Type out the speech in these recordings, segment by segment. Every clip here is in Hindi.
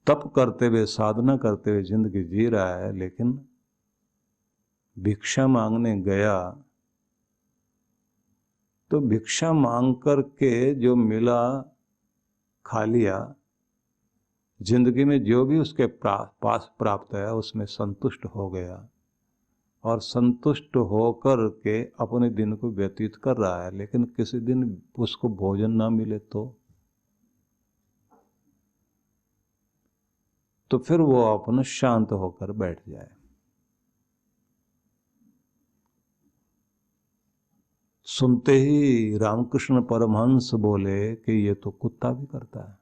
तप करते हुए, साधना करते हुए जिंदगी जी रहा है, लेकिन भिक्षा मांगने गया तो भिक्षा मांग करके जो मिला खा लिया, जिंदगी में जो भी उसके पास प्राप्त है उसमें संतुष्ट हो गया, और संतुष्ट होकर के अपने दिन को व्यतीत कर रहा है। लेकिन किसी दिन उसको भोजन ना मिले तो फिर वो अपना शांत होकर बैठ जाए। सुनते ही रामकृष्ण परमहंस बोले कि ये तो कुत्ता भी करता है।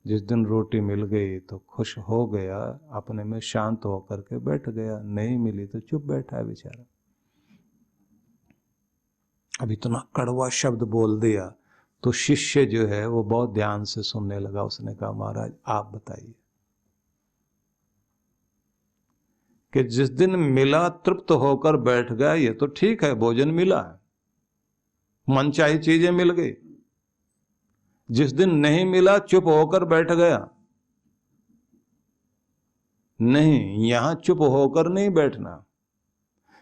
जिस दिन रोटी मिल गई तो खुश हो गया, अपने में शांत होकर के बैठ गया, नहीं मिली तो चुप बैठा है बेचारा। अब इतना कड़वा शब्द बोल दिया तो शिष्य जो है वो बहुत ध्यान से सुनने लगा। उसने कहा, महाराज आप बताइए कि जिस दिन मिला तृप्त होकर बैठ गया, ये तो ठीक है, भोजन मिला है, मनचाही चीजें मिल गई। जिस दिन नहीं मिला चुप होकर बैठ गया, नहीं, यहां चुप होकर नहीं बैठना,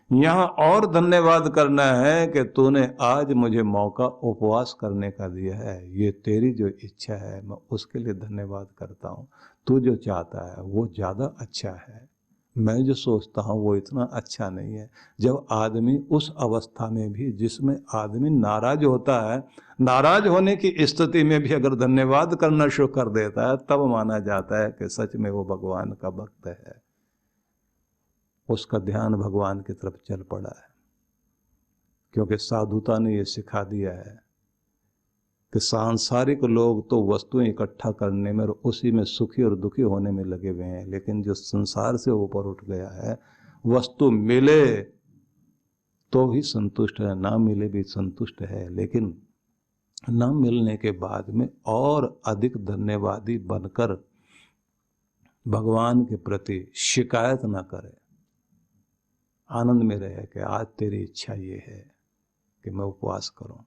यहां और धन्यवाद करना है कि तूने आज मुझे मौका उपवास करने का दिया है। ये तेरी जो इच्छा है मैं उसके लिए धन्यवाद करता हूं। तू जो चाहता है वो ज्यादा अच्छा है, मैं जो सोचता हूं वो इतना अच्छा नहीं है। जब आदमी उस अवस्था में भी जिसमें आदमी नाराज होता है, नाराज होने की स्थिति में भी अगर धन्यवाद करना शुरू कर देता है, तब माना जाता है कि सच में वो भगवान का भक्त है, उसका ध्यान भगवान की तरफ चल पड़ा है। क्योंकि साधुता ने यह सिखा दिया है कि सांसारिक लोग तो वस्तुएं इकट्ठा करने में और उसी में सुखी और दुखी होने में लगे हुए हैं, लेकिन जो संसार से ऊपर उठ गया है, वस्तु मिले तो भी संतुष्ट है, ना मिले भी संतुष्ट है, लेकिन ना मिलने के बाद में और अधिक धन्यवादी बनकर भगवान के प्रति शिकायत ना करे, आनंद में रहे कि आज तेरी इच्छा ये है कि मैं उपवास करूं,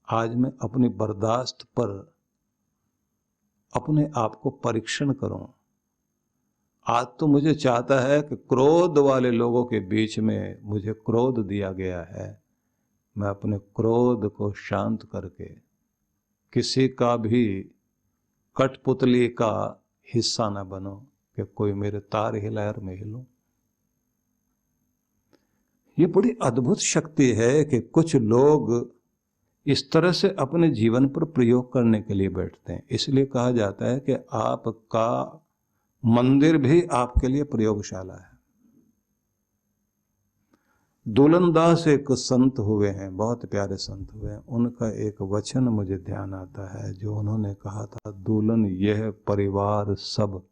आज मैं अपनी बर्दाश्त पर अपने आप को परीक्षण करूं। आज तो मुझे चाहता है कि क्रोध वाले लोगों के बीच में मुझे क्रोध दिया गया है, मैं अपने क्रोध को शांत करके किसी का भी कठपुतली का हिस्सा न बनूं कि कोई मेरे तार हिलाए और मैं हिलूं। ये बड़ी अद्भुत शक्ति है कि कुछ लोग इस तरह से अपने जीवन पर प्रयोग करने के लिए बैठते हैं। इसलिए कहा जाता है कि आपका मंदिर भी आपके लिए प्रयोगशाला है। दुलनदास एक संत हुए हैं, बहुत प्यारे संत हुए हैं। उनका एक वचन मुझे ध्यान आता है जो उन्होंने कहा था, दुल्हन यह परिवार सब,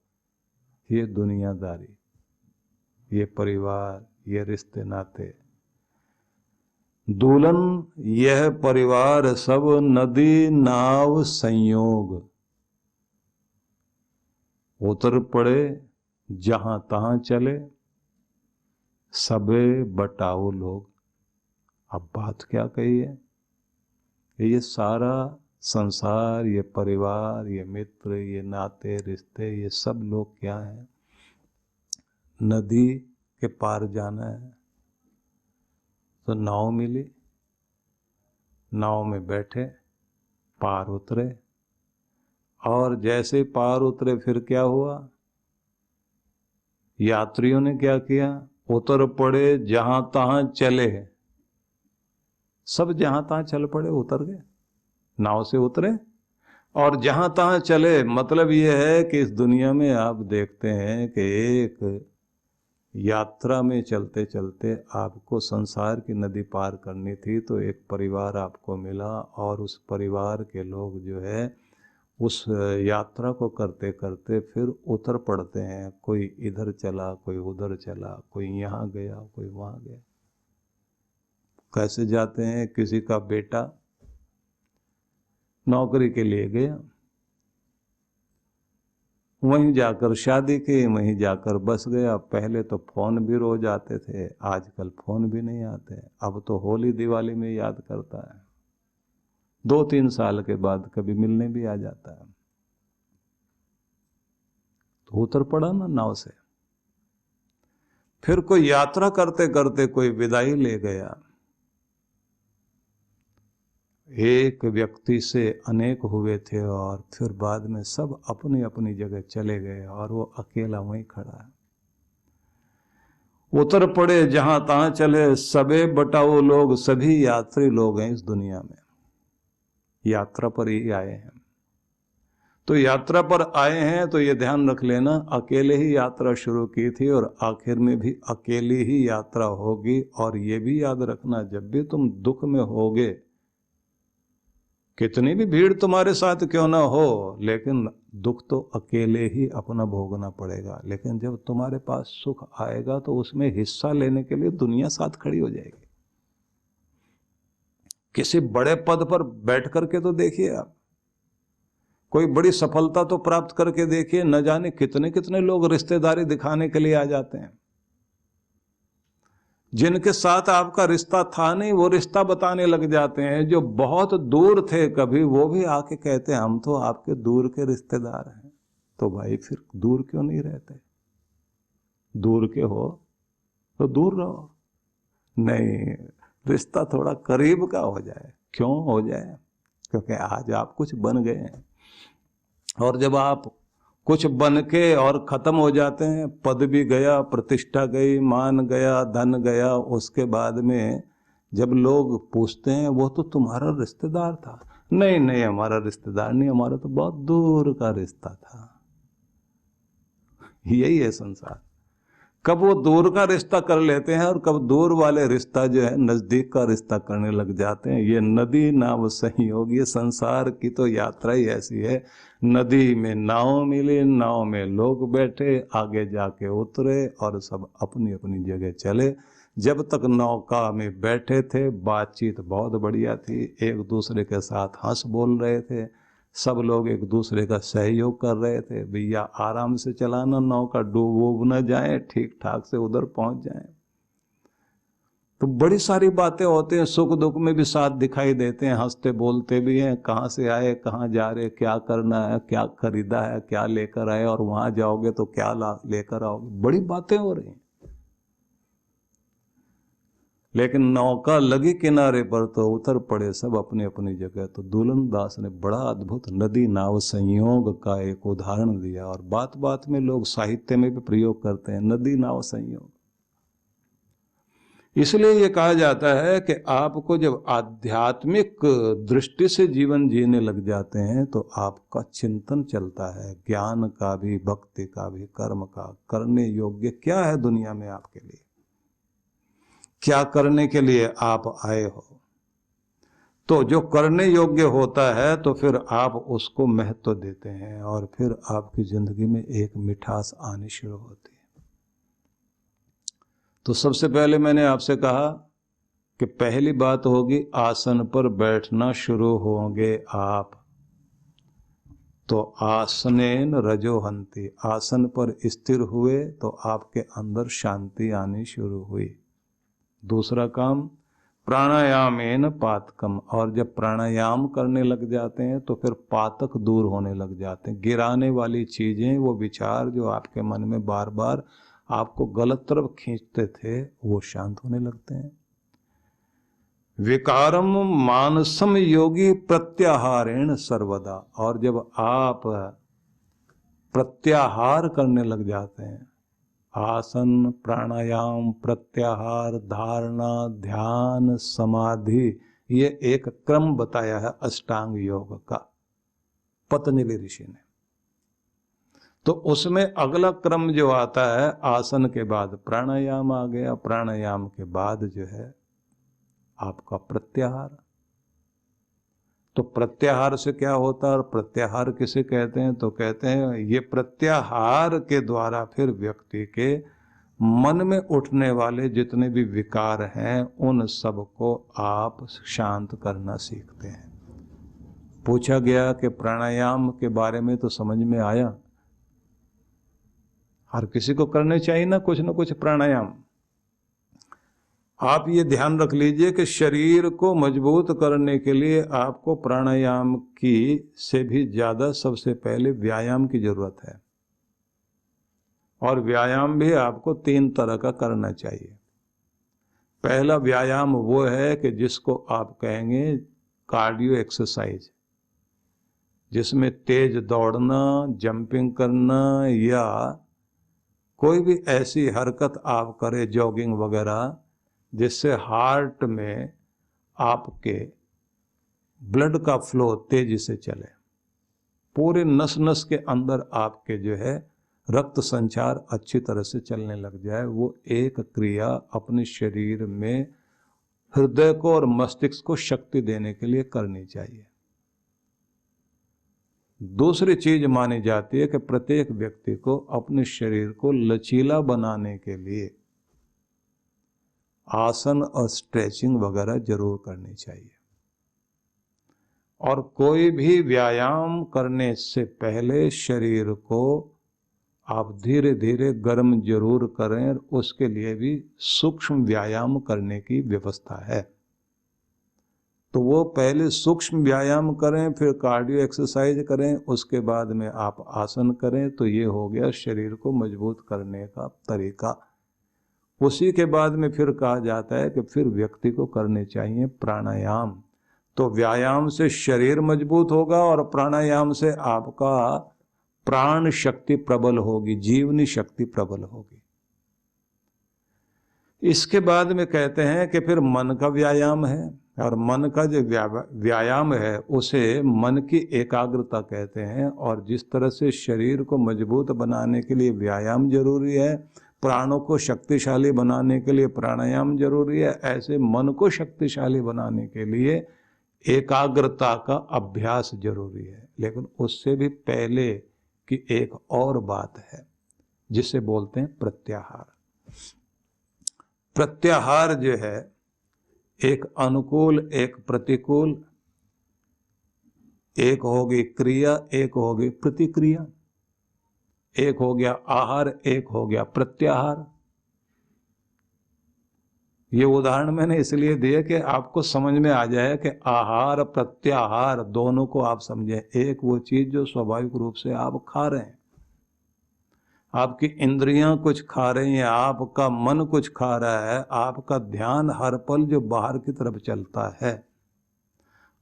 ये दुनियादारी, ये परिवार, ये रिश्ते नाते, दुल्हन यह परिवार सब, नदी नाव संयोग, उतर पड़े जहां तहां चले, सबे बटाओ लोग। अब बात क्या कही है, ये सारा संसार, ये परिवार, ये मित्र, ये नाते रिश्ते, ये सब लोग क्या हैं, नदी के पार जाना है तो नाव मिली, नाव में बैठे, पार उतरे, और जैसे पार उतरे फिर क्या हुआ, यात्रियों ने क्या किया, उतर पड़े जहां तहां चले। सब जहां तहां चल पड़े, उतर गए, नाव से उतरे और जहां तहां चले। मतलब यह है कि इस दुनिया में आप देखते हैं कि एक यात्रा में चलते चलते आपको संसार की नदी पार करनी थी तो एक परिवार आपको मिला, और उस परिवार के लोग जो है उस यात्रा को करते करते फिर उतर पड़ते हैं। कोई इधर चला, कोई उधर चला, कोई यहाँ गया, कोई वहाँ गया। कैसे जाते हैं, किसी का बेटा नौकरी के लिए गया, वहीं जाकर शादी की, वहीं जाकर बस गया। पहले तो फोन भी रोज आते थे, आजकल फोन भी नहीं आते। अब तो होली दिवाली में याद करता है, 2-3 साल के बाद कभी मिलने भी आ जाता है। तो उतर पड़ा ना नाव से। फिर कोई यात्रा करते करते कोई विदाई ले गया, एक व्यक्ति से अनेक हुए थे और फिर बाद में सब अपनी अपनी जगह चले गए और वो अकेला वहीं खड़ा है। उतर पड़े जहां तहां चले, सबे बटाओ लोग, सभी यात्री लोग हैं इस दुनिया में, यात्रा पर ही आए हैं। तो यात्रा पर आए हैं तो ये ध्यान रख लेना, अकेले ही यात्रा शुरू की थी और आखिर में भी अकेली ही यात्रा होगी। और ये भी याद रखना, जब भी तुम दुख में होगे, कितनी भी भीड़ तुम्हारे साथ क्यों ना हो, लेकिन दुख तो अकेले ही अपना भोगना पड़ेगा। लेकिन जब तुम्हारे पास सुख आएगा तो उसमें हिस्सा लेने के लिए दुनिया साथ खड़ी हो जाएगी। किसी बड़े पद पर बैठ करके तो देखिए आप, कोई बड़ी सफलता तो प्राप्त करके देखिए, न जाने कितने कितने लोग रिश्तेदारी दिखाने के लिए आ जाते हैं। जिनके साथ आपका रिश्ता था नहीं, वो रिश्ता बताने लग जाते हैं। जो बहुत दूर थे कभी, वो भी आके कहते हैं हम तो आपके दूर के रिश्तेदार हैं। तो भाई फिर दूर क्यों नहीं रहते? दूर के हो तो दूर रहो, नहीं रिश्ता थोड़ा करीब का हो जाए। क्यों हो जाए? क्योंकि आज आप कुछ बन गए हैं, और जब आप कुछ बन के और खत्म हो जाते हैं, पद भी गया, प्रतिष्ठा गई, मान गया, धन गया, उसके बाद में जब लोग पूछते हैं वो तो तुम्हारा रिश्तेदार था, नहीं नहीं हमारा रिश्तेदार नहीं, हमारा तो बहुत दूर का रिश्ता था। यही है संसार। कब वो दूर का रिश्ता कर लेते हैं और कब दूर वाले रिश्ता जो है नजदीक का रिश्ता करने लग जाते हैं। ये नदी नाव संयोग, ये संसार की तो यात्रा ही ऐसी है। नदी में नाव मिले, नाव में लोग बैठे, आगे जाके उतरे और सब अपनी अपनी जगह चले। जब तक नौका में बैठे थे बातचीत बहुत बढ़िया थी, एक दूसरे के साथ हंस बोल रहे थे, सब लोग एक दूसरे का सहयोग कर रहे थे। भैया आराम से चलाना, नौका डूब वूब न जाए, ठीक ठाक से उधर पहुंच जाए। तो बड़ी सारी बातें होती हैं, सुख दुख में भी साथ दिखाई देते हैं, हंसते बोलते भी हैं, कहाँ से आए, कहाँ जा रहे, क्या करना है, क्या खरीदा है, क्या लेकर आए, और वहां जाओगे तो क्या लेकर आओगे, बड़ी बातें हो रही हैं। लेकिन नौका लगी किनारे पर तो उतर पड़े सब अपनी अपनी जगह। तो दुल्हन दास ने बड़ा अद्भुत नदी नाव संयोग का एक उदाहरण दिया, और बात बात में लोग साहित्य में भी प्रयोग करते हैं नदी नाव संयोग। इसलिए ये कहा जाता है कि आपको जब आध्यात्मिक दृष्टि से जीवन जीने लग जाते हैं तो आपका चिंतन चलता है, ज्ञान का भी, भक्ति का भी, कर्म का, करने योग्य क्या है दुनिया में आपके लिए, क्या करने के लिए आप आए हो। तो जो करने योग्य होता है तो फिर आप उसको महत्व देते हैं, और फिर आपकी जिंदगी में एक मिठास आनी शुरू होती है। तो सबसे पहले मैंने आपसे कहा कि पहली बात होगी, आसन पर बैठना शुरू होंगे आप तो आसनेन रजोहंती, आसन पर स्थिर हुए तो आपके अंदर शांति आनी शुरू हुई। दूसरा काम, प्राणायामेन पातकम, और जब प्राणायाम करने लग जाते हैं तो फिर पातक दूर होने लग जाते हैं। गिराने वाली चीजें, वो विचार जो आपके मन में बार बार आपको गलत तरफ खींचते थे, वो शांत होने लगते हैं। विकारम मानसम योगी प्रत्याहारेण सर्वदा, और जब आप प्रत्याहार करने लग जाते हैं, आसन, प्राणायाम, प्रत्याहार, धारणा, ध्यान, समाधि, ये एक क्रम बताया है अष्टांग योग का पतंजलि ऋषि ने। तो उसमें अगला क्रम जो आता है, आसन के बाद प्राणायाम आ गया, प्राणायाम के बाद जो है आपका प्रत्याहार। तो प्रत्याहार से क्या होता है और प्रत्याहार किसे कहते हैं? तो कहते हैं ये प्रत्याहार के द्वारा फिर व्यक्ति के मन में उठने वाले जितने भी विकार हैं उन सब को आप शांत करना सीखते हैं। पूछा गया कि प्राणायाम के बारे में तो समझ में आया, हर किसी को करने चाहिए ना कुछ प्राणायाम। आप ये ध्यान रख लीजिए कि शरीर को मजबूत करने के लिए आपको प्राणायाम की से भी ज्यादा सबसे पहले व्यायाम की जरूरत है। और व्यायाम भी आपको 3 तरह का करना चाहिए। पहला व्यायाम वो है कि जिसको आप कहेंगे कार्डियो एक्सरसाइज, जिसमें तेज दौड़ना, जंपिंग करना या कोई भी ऐसी हरकत आप करें, जॉगिंग वगैरह, जिससे हार्ट में आपके ब्लड का फ्लो तेजी से चले, पूरे नस नस के अंदर आपके जो है रक्त संचार अच्छी तरह से चलने लग जाए। वो एक क्रिया अपने शरीर में हृदय को और मस्तिष्क को शक्ति देने के लिए करनी चाहिए। दूसरी चीज मानी जाती है कि प्रत्येक व्यक्ति को अपने शरीर को लचीला बनाने के लिए आसन और स्ट्रेचिंग वगैरह जरूर करनी चाहिए। और कोई भी व्यायाम करने से पहले शरीर को आप धीरे धीरे गर्म जरूर करें, और उसके लिए भी सूक्ष्म व्यायाम करने की व्यवस्था है। तो वो पहले सूक्ष्म व्यायाम करें, फिर कार्डियो एक्सरसाइज करें, उसके बाद में आप आसन करें। तो ये हो गया शरीर को मजबूत करने का तरीका। उसी के बाद में फिर कहा जाता है कि फिर व्यक्ति को करने चाहिए प्राणायाम। तो व्यायाम से शरीर मजबूत होगा और प्राणायाम से आपका प्राण शक्ति प्रबल होगी, जीवनी शक्ति प्रबल होगी। इसके बाद में कहते हैं कि फिर मन का व्यायाम है, और मन का जो व्यायाम है उसे मन की एकाग्रता कहते हैं। और जिस तरह से शरीर को मजबूत बनाने के लिए व्यायाम जरूरी है, प्राणों को शक्तिशाली बनाने के लिए प्राणायाम जरूरी है, ऐसे मन को शक्तिशाली बनाने के लिए एकाग्रता का अभ्यास जरूरी है। लेकिन उससे भी पहले की एक और बात है जिसे बोलते हैं प्रत्याहार। प्रत्याहार जो है एक अनुकूल, एक प्रतिकूल, एक होगी क्रिया, एक होगी प्रतिक्रिया, एक हो गया आहार, एक हो गया प्रत्याहार। ये उदाहरण मैंने इसलिए दिए कि आपको समझ में आ जाए कि आहार प्रत्याहार दोनों को आप समझें। एक वो चीज जो स्वाभाविक रूप से आप खा रहे हैं, आपकी इंद्रियां कुछ खा रही हैं, आपका मन कुछ खा रहा है, आपका ध्यान हर पल जो बाहर की तरफ चलता है।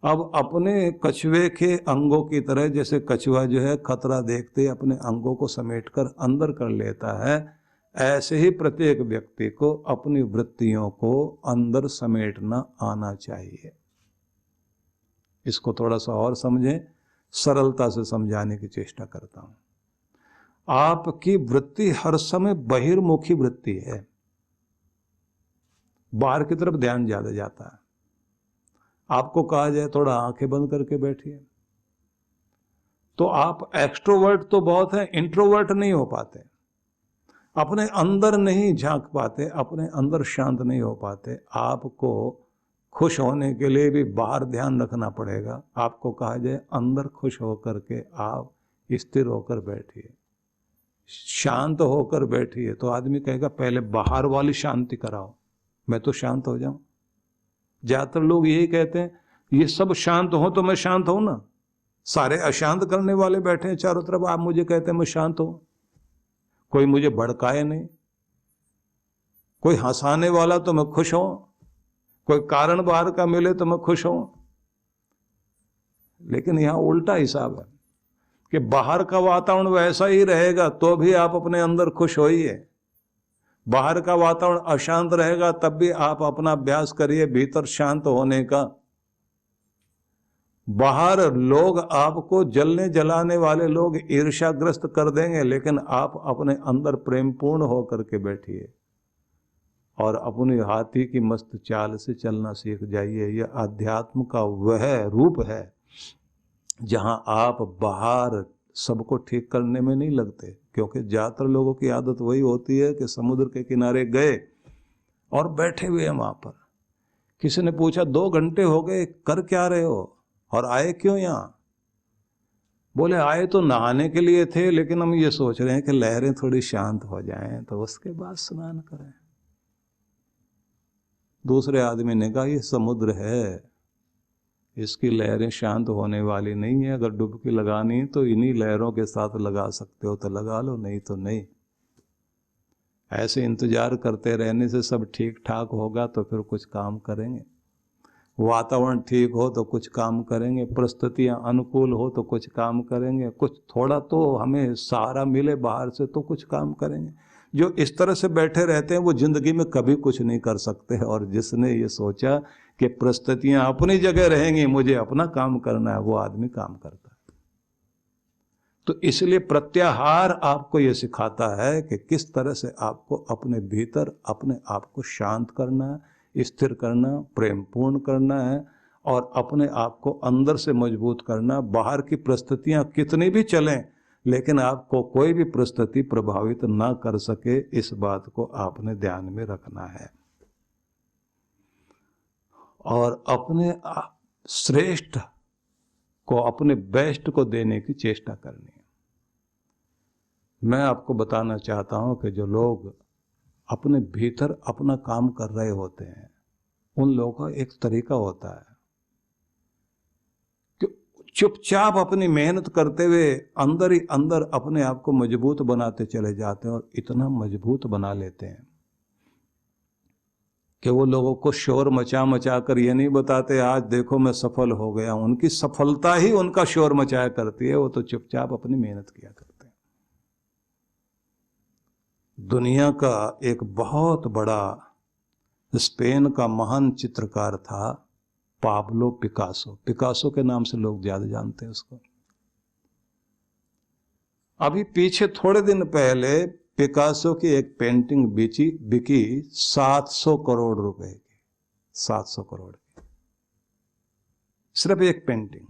अब अपने कछुए के अंगों की तरह, जैसे कछुआ जो है खतरा देखते अपने अंगों को समेटकर अंदर कर लेता है, ऐसे ही प्रत्येक व्यक्ति को अपनी वृत्तियों को अंदर समेटना आना चाहिए। इसको थोड़ा सा और समझें, सरलता से समझाने की चेष्टा करता हूं। आपकी वृत्ति हर समय बहिर्मुखी वृत्ति है, बाहर की तरफ ध्यान ज्यादा जाता है। आपको कहा जाए थोड़ा आंखें बंद करके बैठिए, तो आप एक्सट्रोवर्ट तो बहुत है, इंट्रोवर्ट नहीं हो पाते, अपने अंदर नहीं झांक पाते, अपने अंदर शांत नहीं हो पाते। आपको खुश होने के लिए भी बाहर ध्यान रखना पड़ेगा। आपको कहा जाए अंदर खुश होकर के आप स्थिर होकर बैठिए, शांत होकर बैठिए, तो आदमी कहेगा पहले बाहर वाली शांति कराओ, मैं तो शांत हो जाऊं। ज्यादातर लोग यही कहते हैं, ये सब शांत हो तो मैं शांत हूं ना। सारे अशांत करने वाले बैठे हैं चारों तरफ, आप मुझे कहते हैं मैं शांत हूं। कोई मुझे भड़काए नहीं, कोई हंसाने वाला तो मैं खुश हूं, कोई कारण बाहर का मिले तो मैं खुश हूं। लेकिन यहां उल्टा हिसाब है कि बाहर का वातावरण वैसा ही रहेगा तो भी आप अपने अंदर खुश होइए, बाहर का वातावरण अशांत रहेगा तब भी आप अपना अभ्यास करिए भीतर शांत होने का। बाहर लोग आपको जलने जलाने वाले लोग ईर्ष्याग्रस्त कर देंगे, लेकिन आप अपने अंदर प्रेमपूर्ण होकर के बैठिए और अपनी हाथी की मस्त चाल से चलना सीख जाइए। यह अध्यात्म का वह रूप है जहां आप बाहर सबको ठीक करने में नहीं लगते, क्योंकि ज्यादातर लोगों की आदत वही होती है कि समुद्र के किनारे गए और बैठे हुए हैं वहां पर। किसी ने पूछा 2 घंटे हो गए, कर क्या रहे हो और आए क्यों यहां? बोले आए तो नहाने के लिए थे, लेकिन हम ये सोच रहे हैं कि लहरें थोड़ी शांत हो जाएं तो उसके बाद स्नान करें। दूसरे आदमी ने कहा ये समुद्र है, इसकी लहरें शांत होने वाली नहीं है, अगर डुबकी लगानी है तो इन्हीं लहरों के साथ लगा सकते हो तो लगा लो, नहीं तो नहीं। ऐसे इंतजार करते रहने से सब ठीक ठाक होगा तो फिर कुछ काम करेंगे, वातावरण ठीक हो तो कुछ काम करेंगे, परिस्थितियां अनुकूल हो तो कुछ काम करेंगे, कुछ थोड़ा तो हमें सहारा मिले बाहर से तो कुछ काम करेंगे। जो इस तरह से बैठे रहते हैं वो जिंदगी में कभी कुछ नहीं कर सकते। और जिसने ये सोचा कि परिस्थितियां अपनी जगह रहेंगी, मुझे अपना काम करना है, वो आदमी काम करता है। तो इसलिए प्रत्याहार आपको ये सिखाता है कि किस तरह से आपको अपने भीतर अपने आप को शांत करना है, स्थिर करना, प्रेमपूर्ण करना है और अपने आप को अंदर से मजबूत करना। बाहर की परिस्थितियां कितनी भी चलें लेकिन आपको कोई भी परिस्थिति प्रभावित ना कर सके, इस बात को आपने ध्यान में रखना है और अपने श्रेष्ठ को, अपने बेस्ट को देने की चेष्टा करनी है। मैं आपको बताना चाहता हूं कि जो लोग अपने भीतर अपना काम कर रहे होते हैं उन लोगों का एक तरीका होता है कि चुपचाप अपनी मेहनत करते हुए अंदर ही अंदर अपने आप को मजबूत बनाते चले जाते हैं और इतना मजबूत बना लेते हैं कि वो लोगों को शोर मचा मचा कर ये नहीं बताते आज देखो मैं सफल हो गया। उनकी सफलता ही उनका शोर मचाया करती है, वो तो चुपचाप अपनी मेहनत किया करते हैं। दुनिया का एक बहुत बड़ा स्पेन का महान चित्रकार था पाब्लो पिकासो। पिकासो के नाम से लोग ज्यादा जानते हैं उसको। अभी पीछे थोड़े दिन पहले पिकासो की एक पेंटिंग बिकी 700 करोड़ रुपए की। 700 करोड़ की सिर्फ एक पेंटिंग।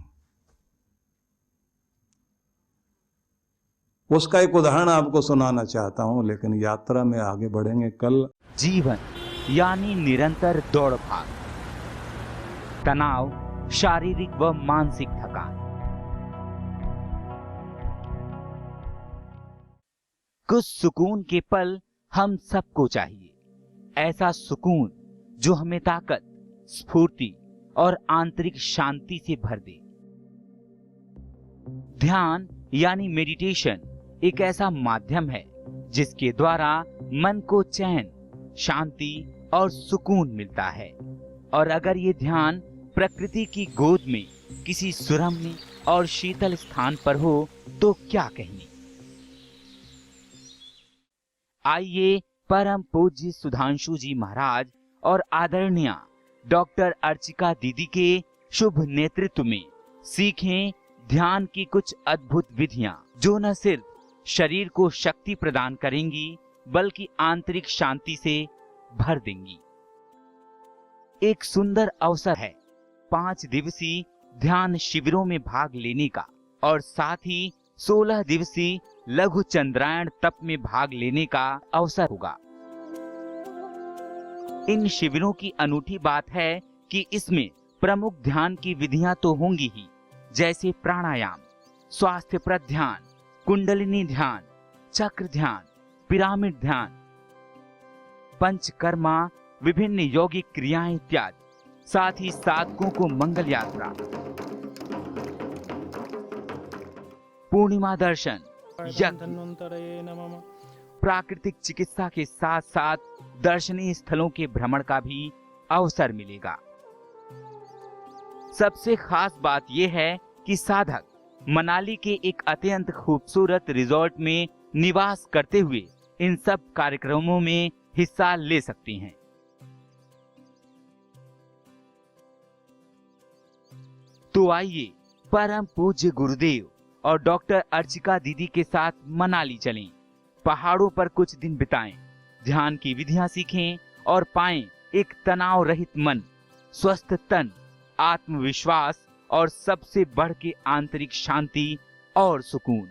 उसका एक उदाहरण आपको सुनाना चाहता हूं, लेकिन यात्रा में आगे बढ़ेंगे। कल जीवन यानी निरंतर दौड़ भाग, तनाव, शारीरिक व मानसिक थकान। कुछ सुकून के पल हम सबको चाहिए, ऐसा सुकून जो हमें ताकत, स्फूर्ति और आंतरिक शांति से भर दे। ध्यान यानी मेडिटेशन एक ऐसा माध्यम है जिसके द्वारा मन को चैन, शांति और सुकून मिलता है। और अगर ये ध्यान प्रकृति की गोद में किसी सुरम्य और शीतल स्थान पर हो तो क्या कहने। आइए परम पूज्य सुधांशु जी महाराज और आदरणीय डॉक्टर अर्चिका दीदी के शुभ नेतृत्व में सीखें ध्यान की कुछ अद्भुत विधियां जो न सिर्फ शरीर को शक्ति प्रदान करेंगी बल्कि आंतरिक शांति से भर देंगी। एक सुंदर अवसर है 5 दिवसीय ध्यान शिविरों में भाग लेने का और साथ ही 16 दिवसीय लघु चंद्रायण तप में भाग लेने का अवसर होगा। इन शिविरों की अनूठी बात है कि इसमें प्रमुख ध्यान की विधियां तो होंगी ही, जैसे प्राणायाम, स्वास्थ्यप्रद ध्यान, कुंडलिनी ध्यान, चक्र ध्यान, पिरामिड ध्यान, पंचकर्मा, विभिन्न यौगिक क्रियाएं इत्यादि। साथ ही साधकों को मंगल यात्रा, पूर्णिमा दर्शन, प्राकृतिक चिकित्सा के साथ साथ दर्शनीय स्थलों के भ्रमण का भी अवसर मिलेगा। सबसे खास बात यह है कि साधक मनाली के एक अत्यंत खूबसूरत रिजॉर्ट में निवास करते हुए इन सब कार्यक्रमों में हिस्सा ले सकते हैं। तो आइए परम पूज्य गुरुदेव और डॉक्टर अर्चिका दीदी के साथ मनाली चलें, पहाड़ों पर कुछ दिन बिताएं, ध्यान की विधियां सीखें और पाएं एक तनाव रहित मन, स्वस्थ तन, आत्मविश्वास और सबसे बढ़ के आंतरिक शांति और सुकून।